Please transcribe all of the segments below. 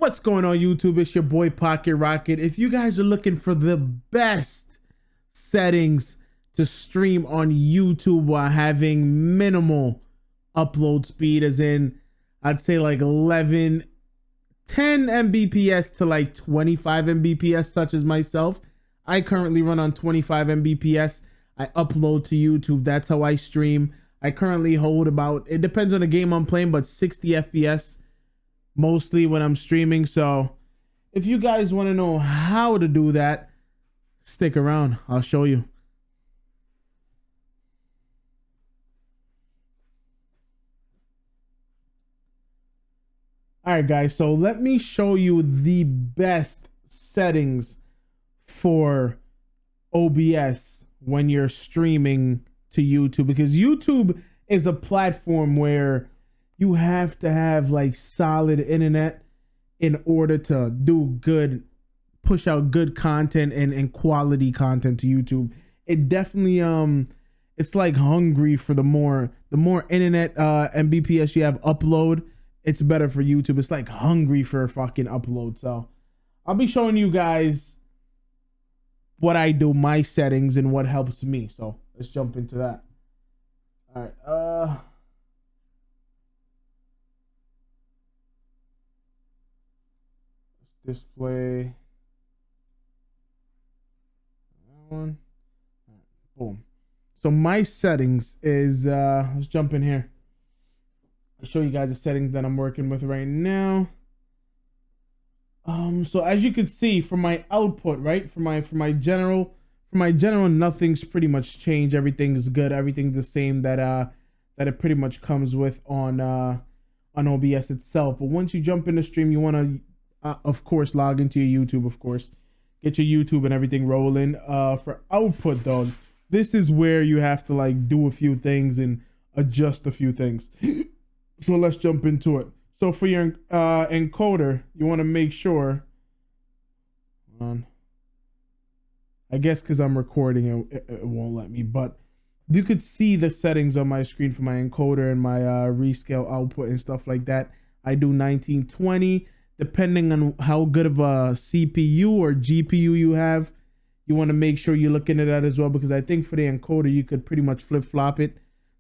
What's going on, YouTube? It's your boy Pocket Rocket. If you guys are looking for the best settings to stream on YouTube while having minimal upload speed, as in I'd say like 10 Mbps to like 25 Mbps, such as myself. I currently run on 25 Mbps. I upload to YouTube. That's how I stream. I currently hold about, it depends on the game I'm playing, but 60 FPS mostly when I'm streaming. So if you guys want to know how to do that, stick around. I'll show you. All right, guys. So let me show you the best settings for OBS when you're streaming to YouTube, because YouTube is a platform where you have to have like solid internet in order to do good, push out good content and quality content to YouTube. It definitely it's like hungry for the more internet Mbps you have upload, it's better for YouTube. It's like hungry for fucking upload. So I'll be showing you guys what I do, my settings, and what helps me. So let's jump into that. All right. Display that one. Boom. So my settings is let's jump in here. I'll show you guys the settings that I'm working with right now. So as you can see from my output, right, for my general, nothing's pretty much changed. Everything's good. Everything's the same that it pretty much comes with on OBS itself. But once you jump in the stream, you want to of course log into your YouTube, of course, get your YouTube and everything rolling. For output though, this is where you have to like do a few things and adjust a few things. So let's jump into it. So for your encoder, you want to make sure, I guess because I'm recording it won't let me, but you could see the settings on my screen for my encoder and my rescale output and stuff like that. I do 1920. Depending on how good of a CPU or GPU you have, you want to make sure you look into that as well, because I think for the encoder, you could pretty much flip-flop it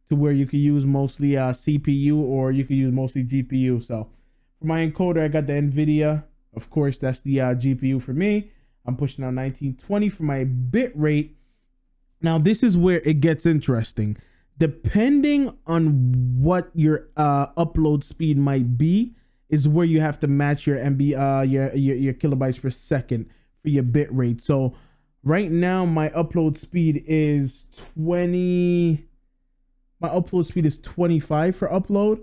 to where you could use mostly CPU or you could use mostly GPU. So for my encoder, I got the NVIDIA. Of course, that's the GPU for me. I'm pushing out 1920 for my bit rate. Now, this is where it gets interesting. Depending on what your upload speed might be, is where you have to match your your kilobytes per second for your bit rate. So right now my upload speed is 20. My upload speed is 25 for upload.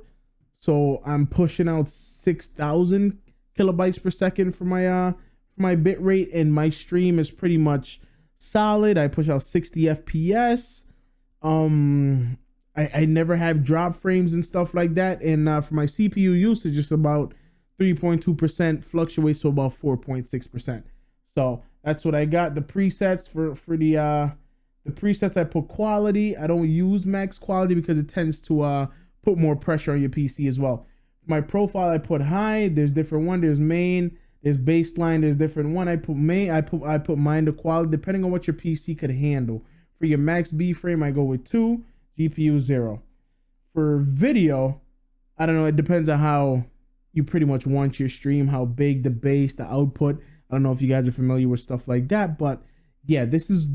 So I'm pushing out 6,000 kilobytes per second for my bit rate, and my stream is pretty much solid. I push out 60 FPS. I never have drop frames and stuff like that. And for my CPU usage, it's about 3.2%, fluctuates to about 4.6%. So that's what I got. The presets for the presets, I put quality. I don't use max quality because it tends to put more pressure on your PC as well. My profile, I put high. There's different one. There's main. There's baseline. There's different one. I put main. I put mine to quality depending on what your PC could handle. For your max B frame, I go with 2. GPU 0. For video, I don't know, it depends on how you pretty much want your stream, how big the base, the output. I don't know if you guys are familiar with stuff like that, but yeah, this is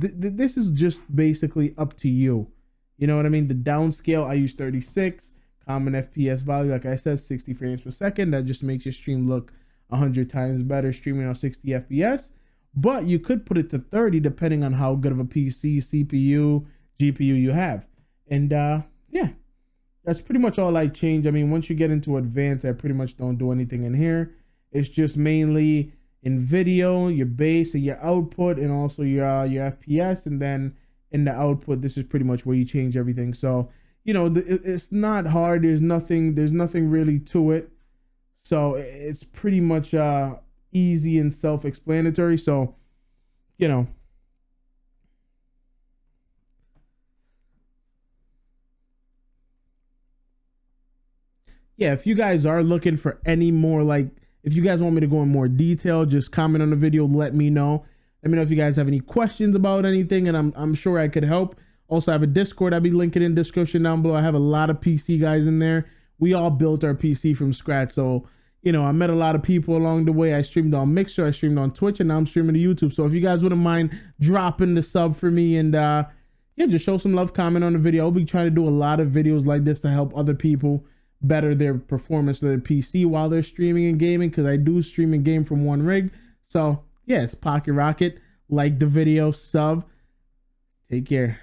just basically up to you. You know what I mean? The downscale, I use 36. Common FPS value, like I said, 60 frames per second. That just makes your stream look 100 times better streaming on 60 FPS. But you could put it to 30 depending on how good of a PC, CPU, GPU you have. And yeah, that's pretty much all I change. I mean, once you get into advanced, I pretty much don't do anything in here. It's just mainly in video, your base and your output, and also your FPS. And then in the output, this is pretty much where you change everything. So, you know, it's not hard. There's nothing really to it. So it's pretty much easy and self-explanatory. So, you know, yeah, if you guys are looking for any more, like, If you guys want me to go in more detail, just comment on the video, let me know. Let me know if you guys have any questions about anything, and I'm sure I could help. Also, I have a Discord. I'll be linking in the description down below. I have a lot of PC guys in there. We all built our PC from scratch. So, you know, I met a lot of people along the way. I streamed on Mixer, I streamed on Twitch, and now I'm streaming to YouTube. So if you guys wouldn't mind dropping the sub for me and yeah, just show some love, comment on the video. I'll be trying to do a lot of videos like this to help other people better their performance of their PC while they're streaming and gaming, because I do stream and game from one rig. So yeah, it's Pocket Rocket. Like the video, sub. Take care.